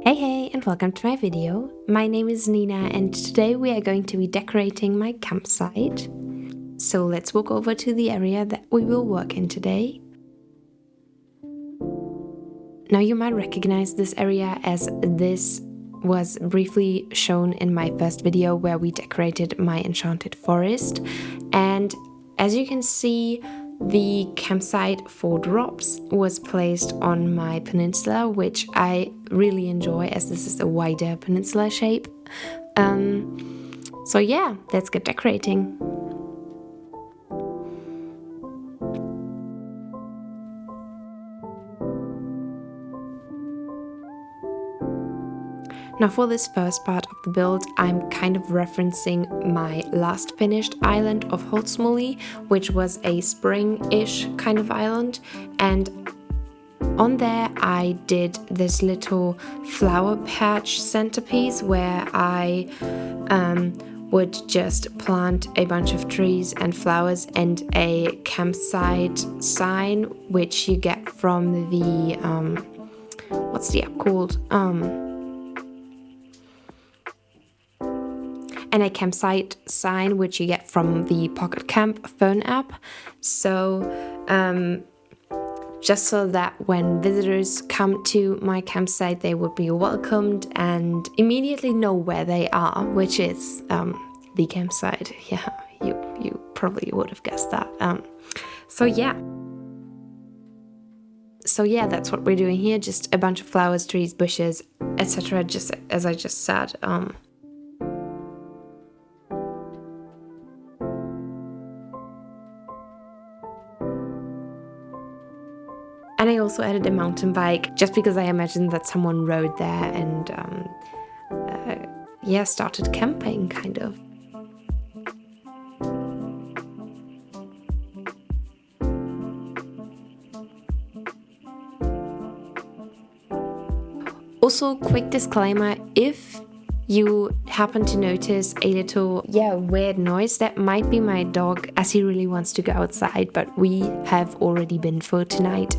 Hey hey and welcome to my video. My name is Nina and today we are going to be decorating my campsite. So let's walk over to the area that we will work in today. Now you might recognize this area as this was briefly shown in my first video where we decorated my enchanted forest. And as you can see, the campsite for drops was placed on my peninsula, which I really enjoy as this is a wider peninsula shape. So yeah, let's get decorating. Now for this first part of the build, I'm kind of referencing my last finished island of Holtsmúli, which was a spring-ish kind of island, and on there I did this little flower patch centerpiece where I would just plant a bunch of trees and flowers and a campsite sign, which you get from the what's the app called? And a campsite sign, which you get from the Pocket Camp phone app. So just so that when visitors come to my campsite, they would be welcomed and immediately know where they are, which is the campsite. Yeah, you probably would have guessed that. So yeah, that's what we're doing here. Just a bunch of flowers, trees, bushes, etc. Just as I just said. And I also added a mountain bike just because I imagined that someone rode there and started camping kind of. Also, quick disclaimer, if you happen to notice a little weird noise, that might be my dog as he really wants to go outside, but we have already been for tonight.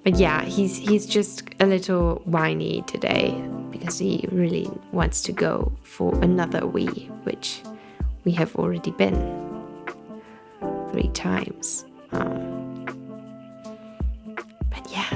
But yeah, he's just a little whiny today because he really wants to go for another wee, which we have already been 3 times. But yeah.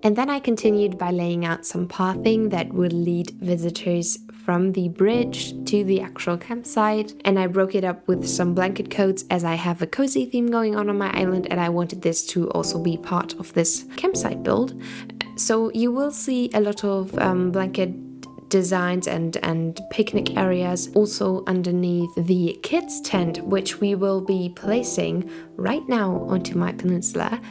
And then I continued by laying out some pathing that would lead visitors from the bridge to the actual campsite. And I broke it up with some blanket coats as I have a cozy theme going on my island and I wanted this to also be part of this campsite build. So you will see a lot of blanket designs and picnic areas also underneath the kids tent, which we will be placing right now onto my peninsula.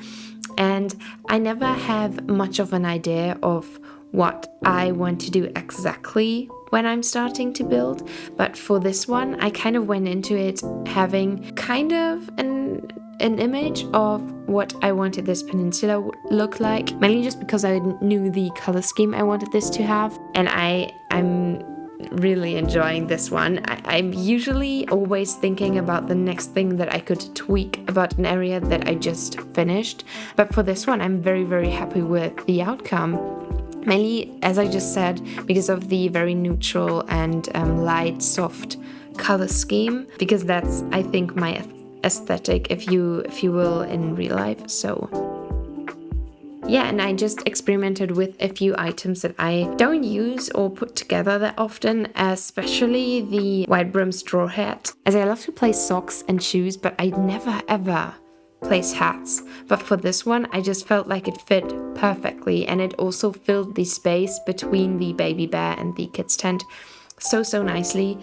And I never have much of an idea of what I want to do exactly when I'm starting to build, but for this one I kind of went into it having kind of an image of what I wanted this peninsula would look like, mainly just because I knew the color scheme I wanted this to have, and I'm really enjoying this one. I'm usually always thinking about the next thing that I could tweak about an area that I just finished, but for this one I'm very, very happy with the outcome. Mainly, as I just said, because of the very neutral and light, soft color scheme, because that's, I think, my aesthetic, if you will, in real life. So yeah, and I just experimented with a few items that I don't use or put together that often, especially the white brim straw hat, as I love to place socks and shoes, but I never ever place hats. But for this one, I just felt like it fit perfectly, and it also filled the space between the baby bear and the kids tent so nicely.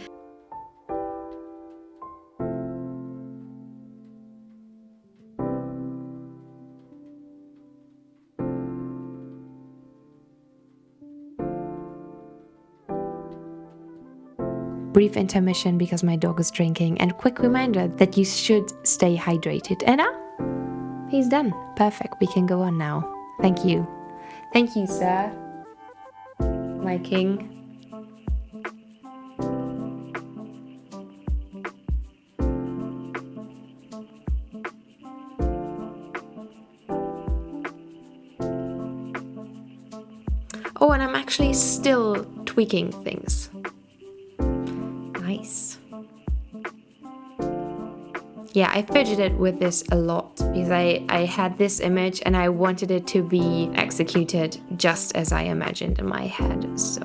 brief intermission because my dog is drinking, and quick reminder that you should stay hydrated. And he's done. Perfect. We can go on now. Thank you. Thank you, sir. My king. Oh, and I'm actually still tweaking things. Nice. Yeah, I fidgeted with this a lot because I had this image and I wanted it to be executed just as I imagined in my head. So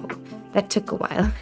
that took a while.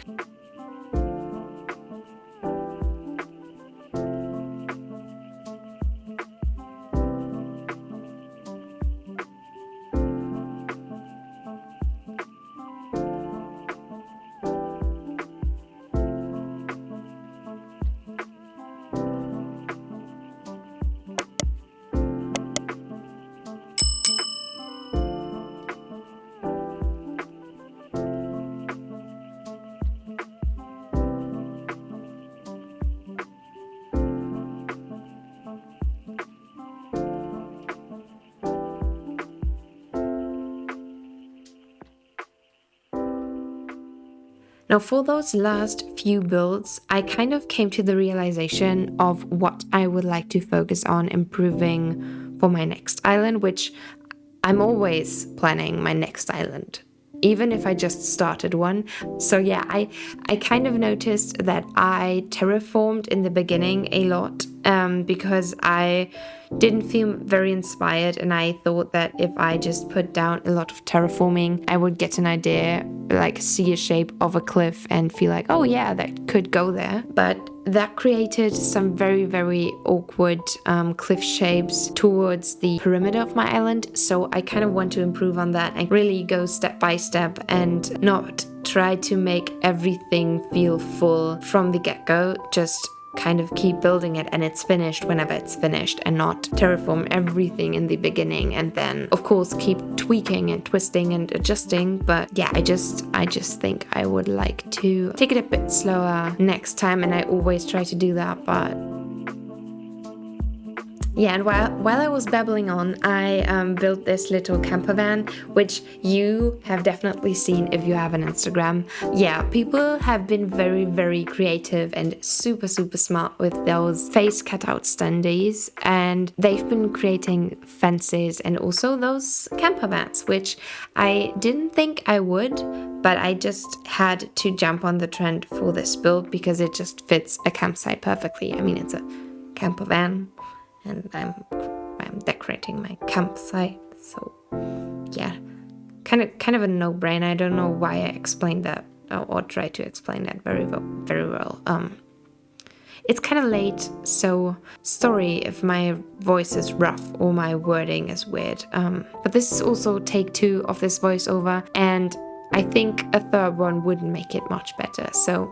Now, for those last few builds, I kind of came to the realization of what I would like to focus on improving for my next island, which I'm always planning my next island, even if I just started one. So yeah, I kind of noticed that I terraformed in the beginning a lot because I didn't feel very inspired, and I thought that if I just put down a lot of terraforming, I would get an idea, like see a shape of a cliff and feel like, oh yeah, that could go there. But that created some very, very awkward cliff shapes towards the perimeter of my island. So I kind of want to improve on that and really go step by step and not try to make everything feel full from the get-go. Just kind of keep building it and it's finished whenever it's finished, and not terraform everything in the beginning and then of course keep tweaking and twisting and adjusting. But yeah, I just think I would like to take it a bit slower next time, and I always try to do that. But yeah, and while I was babbling on, I built this little camper van, which you have definitely seen if you have an Instagram. Yeah, people have been very, very creative and super, super smart with those face cutout standees, and they've been creating fences and also those camper vans, which I didn't think I would, but I just had to jump on the trend for this build because it just fits a campsite perfectly. I mean, it's a camper van, and I'm decorating my campsite, so yeah, kind of a no-brainer. I don't know why I explained that or tried to explain that very well. It's kind of late, so sorry if my voice is rough or my wording is weird. But this is also take 2 of this voiceover, and I think a third one wouldn't make it much better. So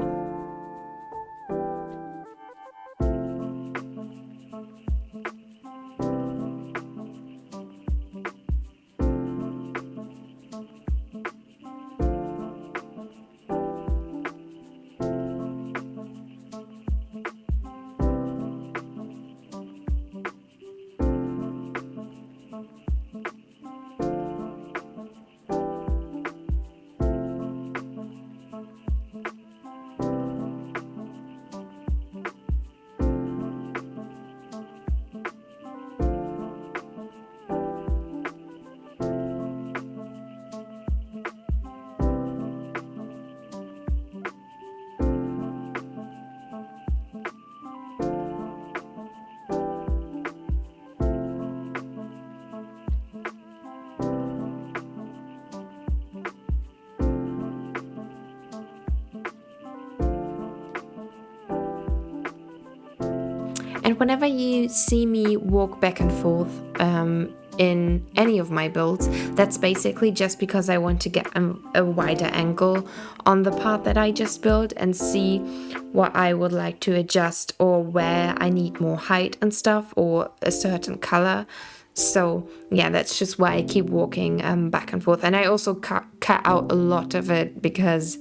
and whenever you see me walk back and forth in any of my builds, that's basically just because I want to get a wider angle on the part that I just built and see what I would like to adjust, or where I need more height and stuff, or a certain color. So yeah, that's just why I keep walking back and forth. And I also cut out a lot of it because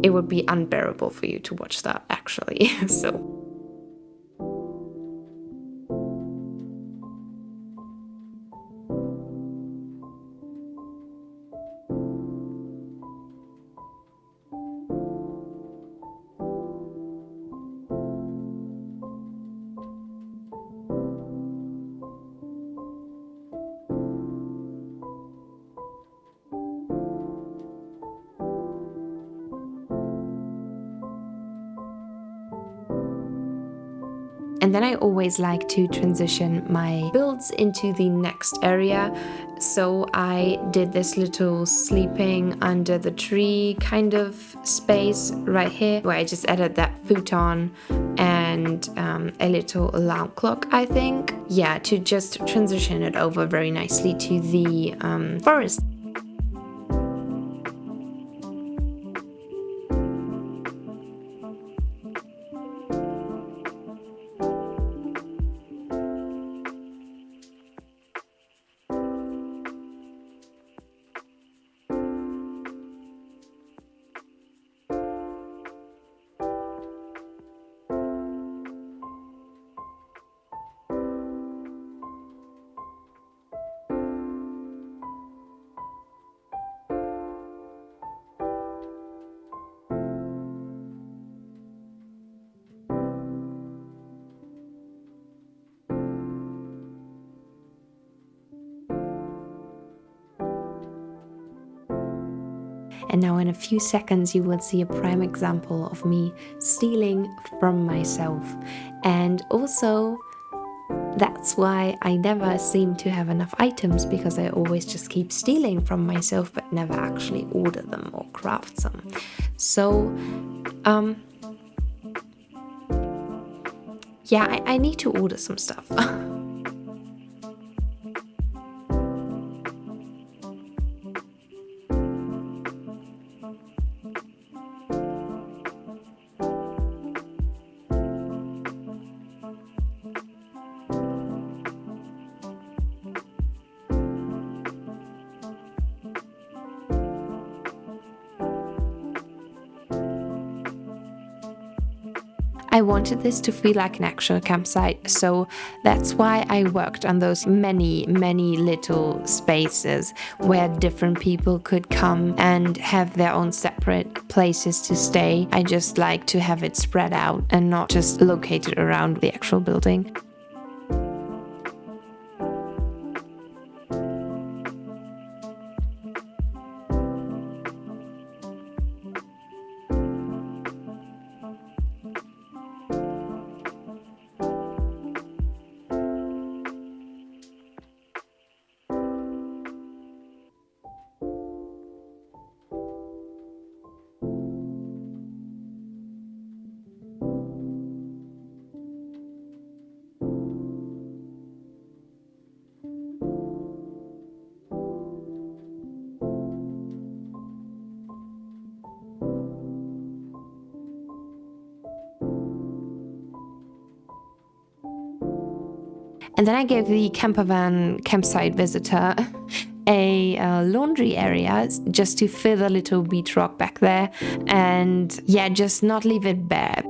it would be unbearable for you to watch that actually. So and then I always like to transition my builds into the next area. So I did this little sleeping under the tree kind of space right here, where I just added that futon and a little alarm clock, I think. Yeah, to just transition it over very nicely to the forest. And now in a few seconds you will see a prime example of me stealing from myself. And also that's why I never seem to have enough items, because I always just keep stealing from myself but never actually order them or craft them. So yeah, I need to order some stuff. I wanted this to feel like an actual campsite, so that's why I worked on those many little spaces where different people could come and have their own separate places to stay. I just like to have it spread out and not just located around the actual building. And then I gave the campervan campsite visitor a laundry area just to fill a little beach rock back there, and yeah, just not leave it bare.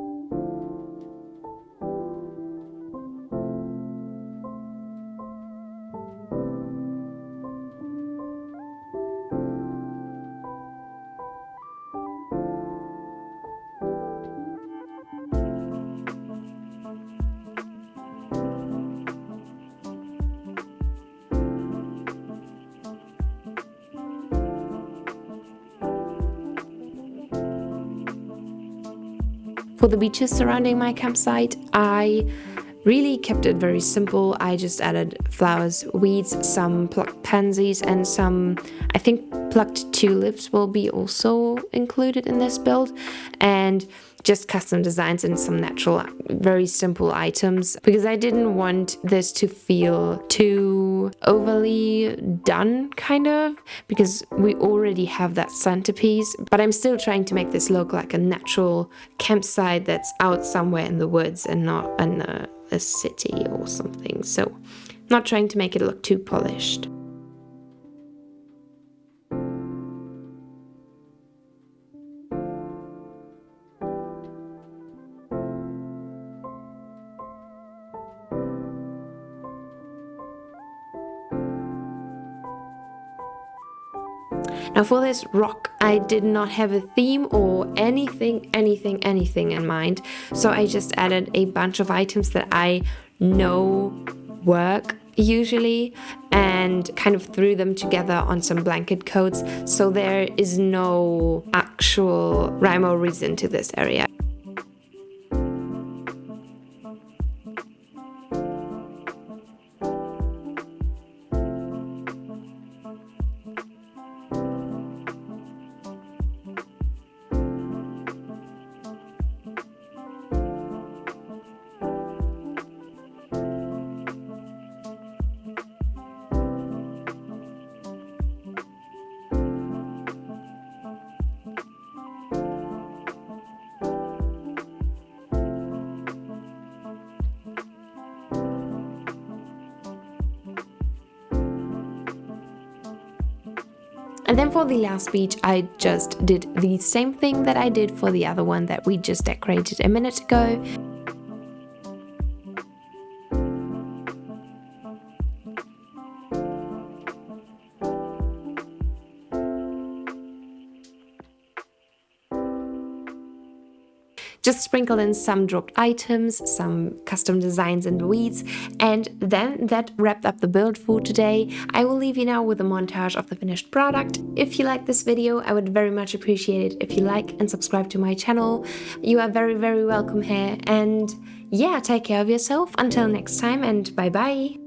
For the beaches surrounding my campsite, I really kept it very simple. I just added flowers, weeds, some plucked pansies, and some, I think, plucked tulips will be also included in this build, and just custom designs and some natural, very simple items, because I didn't want this to feel too overly done, kind of, because we already have that centerpiece, but I'm still trying to make this look like a natural campsite that's out somewhere in the woods and not in a city or something. So not trying to make it look too polished. Now for this rock, I did not have a theme or anything in mind. So I just added a bunch of items that I know work usually and kind of threw them together on some blanket coats. So there is no actual rhyme or reason to this area. And then for the last beach, I just did the same thing that I did for the other one that we just decorated a minute ago. Just sprinkle in some dropped items, some custom designs and weeds, and then that wrapped up the build for today. I will leave you now with a montage of the finished product. If you like this video, I would very much appreciate it if you like and subscribe to my channel. You are very welcome here, and yeah, take care of yourself until next time, and bye bye.